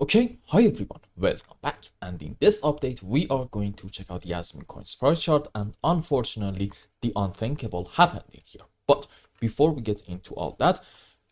Okay, hi everyone, welcome back, and in this update we are going to check out JasmyCoin's price chart, and unfortunately the unthinkable happened in here. But before we get into all that,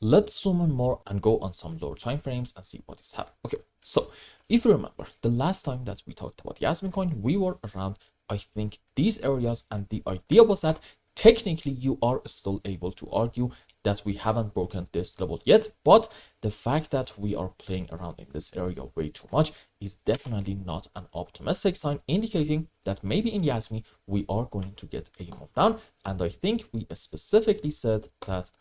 let's zoom in more and go on some lower time frames and see what is happening. Okay, so if you remember the last time that we talked about JasmyCoin, we were around, I think, these areas, and the idea was that technically you are still able to argue that we haven't broken this level yet, but the fact that we are playing around in this area way too much is definitely not an optimistic sign, indicating that maybe in Jasmy we are going to get a move down. And I think we specifically said that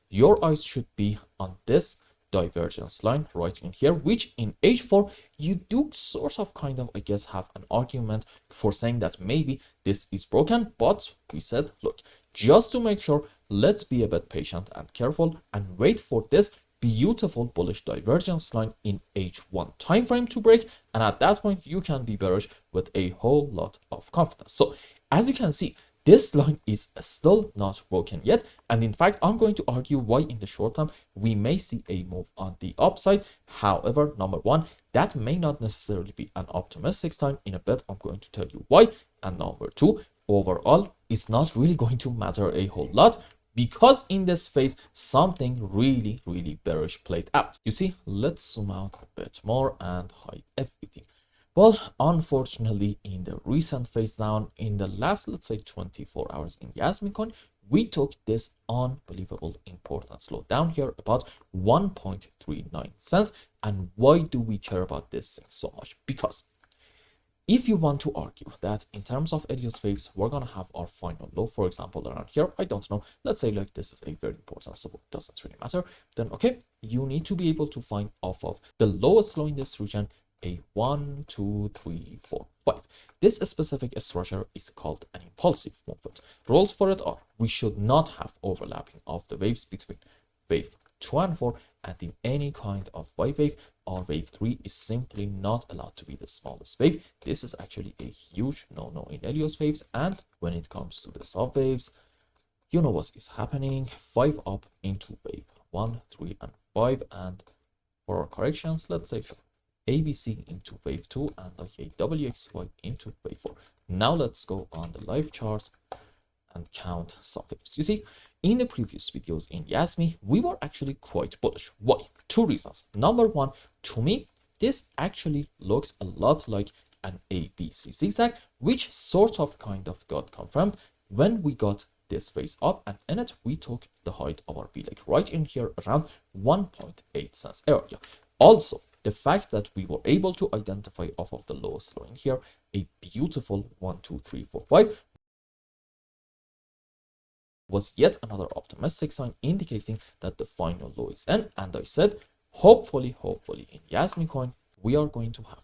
your eyes should be on this divergence line right in here, which in H4 you do sort of kind of, I guess, have an argument for saying that maybe this is broken. But we said, look, just to make sure, let's be a bit patient and careful and wait for this beautiful bullish divergence line in H1 time frame to break, and at that point you can be bearish with a whole lot of confidence. So as you can see, this line is still not broken yet, and in fact I'm going to argue why in the short term we may see a move on the upside. However, number one, that may not necessarily be an optimistic sign. In a bit I'm going to tell you why. And number two, overall it's not really going to matter a whole lot, because in this phase something really bearish played out. You see, let's zoom out a bit more and hide everything. Well, unfortunately, in the recent phase down, in the last, let's say 24 hours in JasmyCoin, we took this unbelievable important slow down here, about 1.39 cents. And why do we care about this thing so much? Because if you want to argue that in terms of Elliott's waves, we're going to have our final low, for example, around here, I don't know, let's say like this is a very important, so it doesn't really matter, then okay, you need to be able to find off of the lowest low in this region a 1, 2, 3, 4, 5. This specific structure is called an impulsive movement. Rules for it are, we should not have overlapping of the waves between wave 2 and 4, and in any kind of wave, or wave 3 is simply not allowed to be the smallest wave. This is actually a huge no-no in Elliott's waves. And when it comes to the sub waves, you know what is happening. 5 up into wave 1, 3, and 5, and for our corrections, let's say ABC into wave 2 and like a WXY into wave 4. Now let's go on the live charts and count some waves. You see, in the previous videos in Jasmy, we were actually quite bullish. Why? Two reasons. Number one, to me, this actually looks a lot like an ABC zigzag, which sort of kind of got confirmed when we got this phase up, and in it we took the height of our B, like right in here around 1.8 cents area. Also, the fact that we were able to identify off of the lowest low in here a beautiful 1, 2, 3, 4, 5 was yet another optimistic sign, indicating that the final low is in. And I said, hopefully in JasmyCoin, we are going to have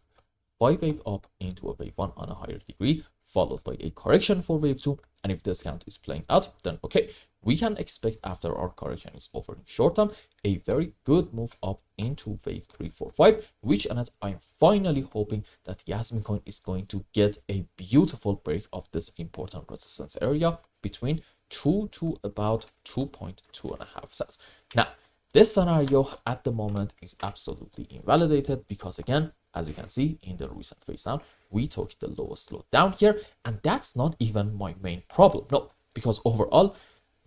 5 wave up into a wave 1 on a higher degree, followed by a correction for wave 2. And if this count is playing out, then okay, we can expect after our correction is over in short term, a very good move up into wave 3, 4, 5, which and I'm finally hoping that JasmyCoin is going to get a beautiful break of this important resistance area between 2 to about 2.25 cents. Now, this scenario at the moment is absolutely invalidated because, again, as you can see in the recent phase down, we took the lowest low down here, and that's not even my main problem. No, because overall,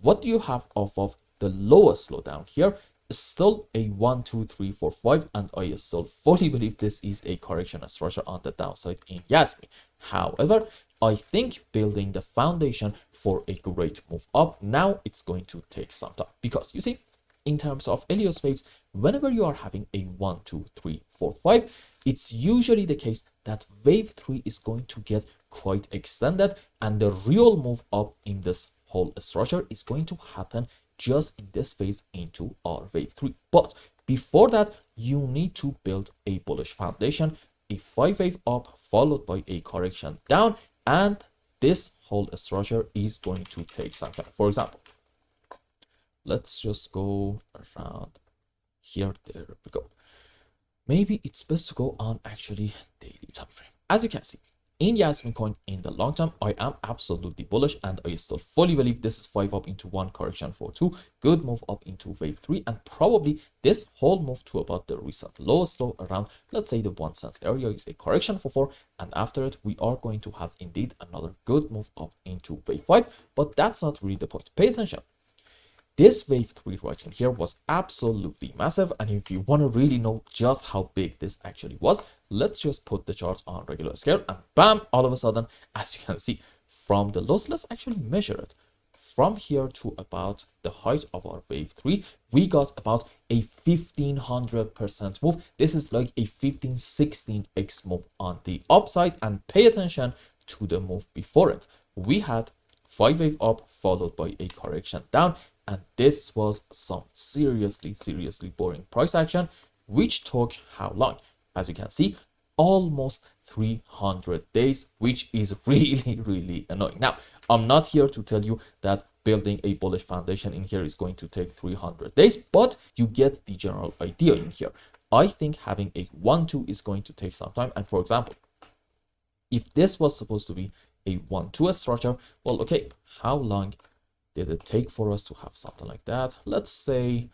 what do you have off of the lowest low down here is still a 1, 2, 3, 4, 5, and I still fully believe this is a correction structure on the downside in Jasmy. However, I think building the foundation for a great move up, now it's going to take some time, because you see, in terms of Elliott's waves, whenever you are having a 1, 2, 3, 4, 5, it's usually the case that wave 3 is going to get quite extended, and the real move up in this whole structure is going to happen just in this phase into our wave 3. But before that, you need to build a bullish foundation, a 5 wave up followed by a correction down, and this whole structure is going to take some time. For example, let's just go around here. There we go. Maybe it's best to go on actually daily time frame. As you can see, In JasmyCoin, in the long term, I am absolutely bullish and I still fully believe this is 5 up into 1, correction for 2, good move up into wave 3, and probably this whole move to about the recent lowest low around, let's say, the 1 cent area is a correction for 4, and after it, we are going to have indeed another good move up into wave 5, but that's not really the point. Pay attention. This wave 3 right in here was absolutely massive, and if you want to really know just how big this actually was, let's just put the chart on regular scale, and bam, all of a sudden, as you can see from the lows, let's actually measure it. From here to about the height of our wave 3, we got about a 1500% move. This is like a 15-16x move on the upside, and pay attention to the move before it. We had 5 wave up followed by a correction down, and this was some seriously boring price action, which took how long? As you can see, almost 300 days, which is really annoying. Now, I'm not here to tell you that building a bullish foundation in here is going to take 300 days, but you get the general idea in here. I think having a 1-2 is going to take some time, and for example, if this was supposed to be a 1-2 structure, well, okay, how long did it take for us to have something like that? Let's say,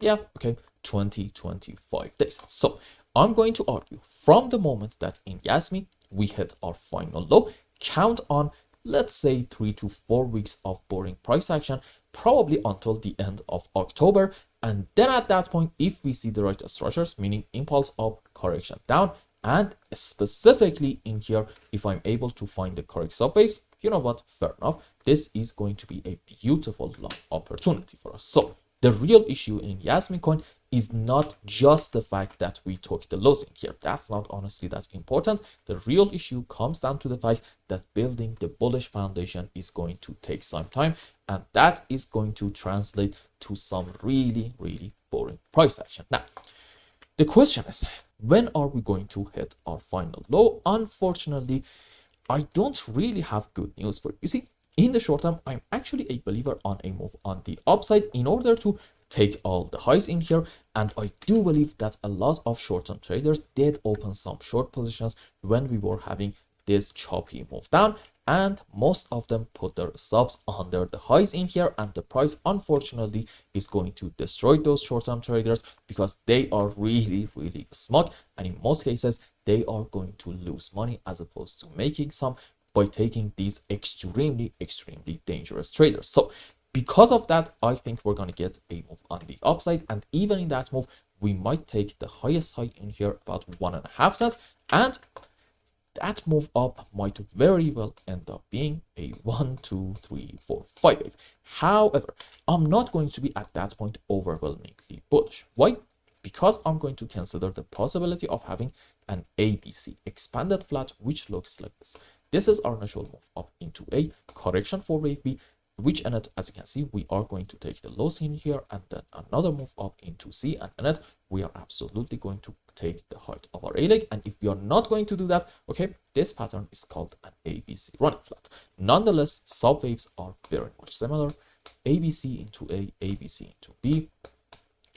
yeah, okay, 20-25 days. So I'm going to argue from the moment that in Jasmy we hit our final low, count on, let's say, 3 to 4 weeks of boring price action, probably until the end of October. And then at that point, if we see the right structures, meaning impulse up, correction down, and specifically in here, if I'm able to find the correct subwaves, you know what, fair enough, this is going to be a beautiful long opportunity for us. So the real issue in JasmyCoin is not just the fact that we took the lows in here. That's not honestly that important. The real issue comes down to the fact that building the bullish foundation is going to take some time, and that is going to translate to some really boring price action. Now, the question is, when are we going to hit our final low? Unfortunately, I don't really have good news for you. You see, in the short term, I'm actually a believer on a move on the upside in order to take all the highs in here, and I do believe that a lot of short-term traders did open some short positions when we were having this choppy move down, and most of them put their subs under the highs in here, and the price unfortunately is going to destroy those short-term traders because they are really smug, and in most cases they are going to lose money as opposed to making some by taking these extremely dangerous traders. So because of that, I think we're going to get a move on the upside, and even in that move we might take the highest high in here, about 1.5 cents, and that move up might very well end up being a 1, 2, 3, 4, 5 wave. However, I'm not going to be at that point overwhelmingly bullish. Why? Because I'm going to consider the possibility of having an ABC expanded flat, which looks like this. This is our initial move up into a correction for wave B, which in it, as you can see, we are going to take the lows in here, and then another move up into C, and in it we are absolutely going to take the height of our A leg. And if we are not going to do that, okay, this pattern is called an ABC running flat. Nonetheless, subwaves are very much similar. ABC into A, ABC into B,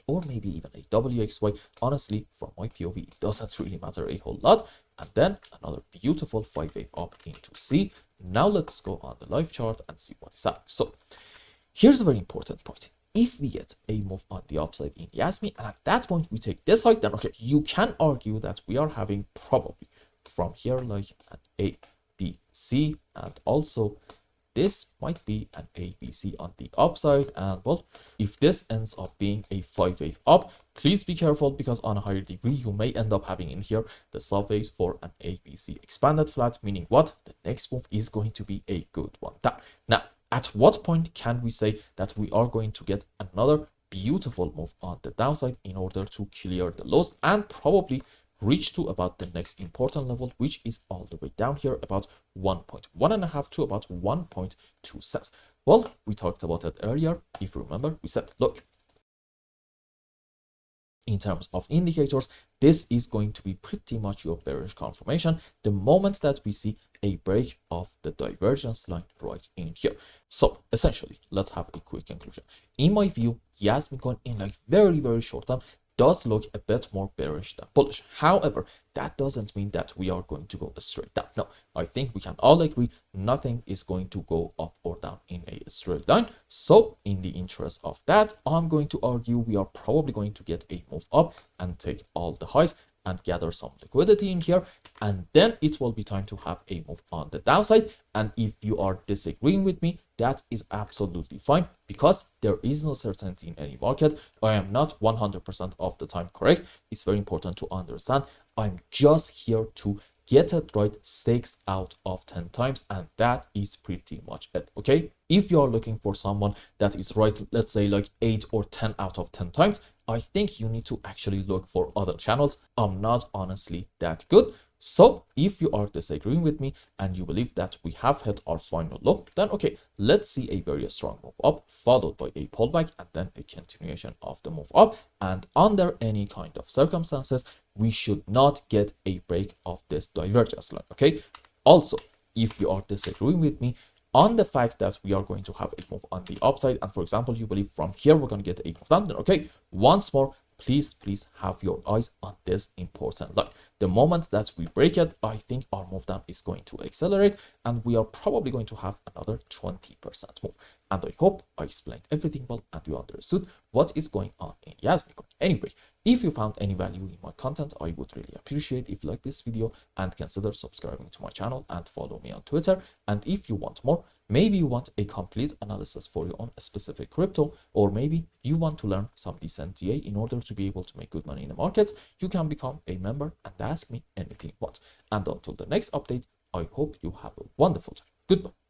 or maybe even a WXY. Honestly, from my POV, it doesn't really matter a whole lot. And then another beautiful 5 wave up into C. Now let's go on the live chart and see what is happening. So here's a very important point. If we get a move on the upside in Jasmy, and at that point we take this height, then okay, you can argue that we are having probably from here like an A, B, C, and also this might be an ABC on the upside. And well, if this ends up being a 5 wave up, please be careful, because on a higher degree you may end up having in here the subwaves for an ABC expanded flat, meaning what? The next move is going to be a good one down. Now, at what point can we say that we are going to get another beautiful move on the downside in order to clear the lows and probably reach to about the next important level, which is all the way down here, about 1.1.5 to about 1.2 cents. Well, we talked about it earlier. If you remember, we said, look, in terms of indicators, this is going to be pretty much your bearish confirmation the moment that we see a break of the divergence line right in here. So essentially, let's have a quick conclusion. In my view, JasmyCoin in like very short term does look a bit more bearish than bullish. However, that doesn't mean that we are going to go straight down. No, I think we can all agree nothing is going to go up or down in a straight line. So in the interest of that, I'm going to argue we are probably going to get a move up and take all the highs and gather some liquidity in here, and then it will be time to have a move on the downside. And if you are disagreeing with me, that is absolutely fine, because there is no certainty in any market. I am not 100% of the time correct. It's very important to understand I'm just here to get it right 6 out of 10 times, and that is pretty much it. Okay, if you are looking for someone that is right, let's say like 8 or 10 out of 10 times, I think you need to actually look for other channels. I'm not honestly that good. So if you are disagreeing with me and you believe that we have hit our final low, then okay, let's see a very strong move up followed by a pullback and then a continuation of the move up. And under any kind of circumstances, we should not get a break of this divergence line. Okay, also, if you are disagreeing with me on the fact that we are going to have a move on the upside, and for example you believe from here we're going to get a move down, then okay, once more, please have your eyes on this important line. The moment that we break it, I think our move down is going to accelerate and we are probably going to have another 20% move. And I hope I explained everything well and you understood what is going on in JasmyCoin. Anyway, if you found any value in my content, I would really appreciate if you like this video and consider subscribing to my channel and follow me on Twitter. And if you want more, maybe you want a complete analysis for your own specific crypto, or maybe you want to learn some decent TA in order to be able to make good money in the markets, you can become a member and ask me anything you want. And until the next update, I hope you have a wonderful time. Goodbye.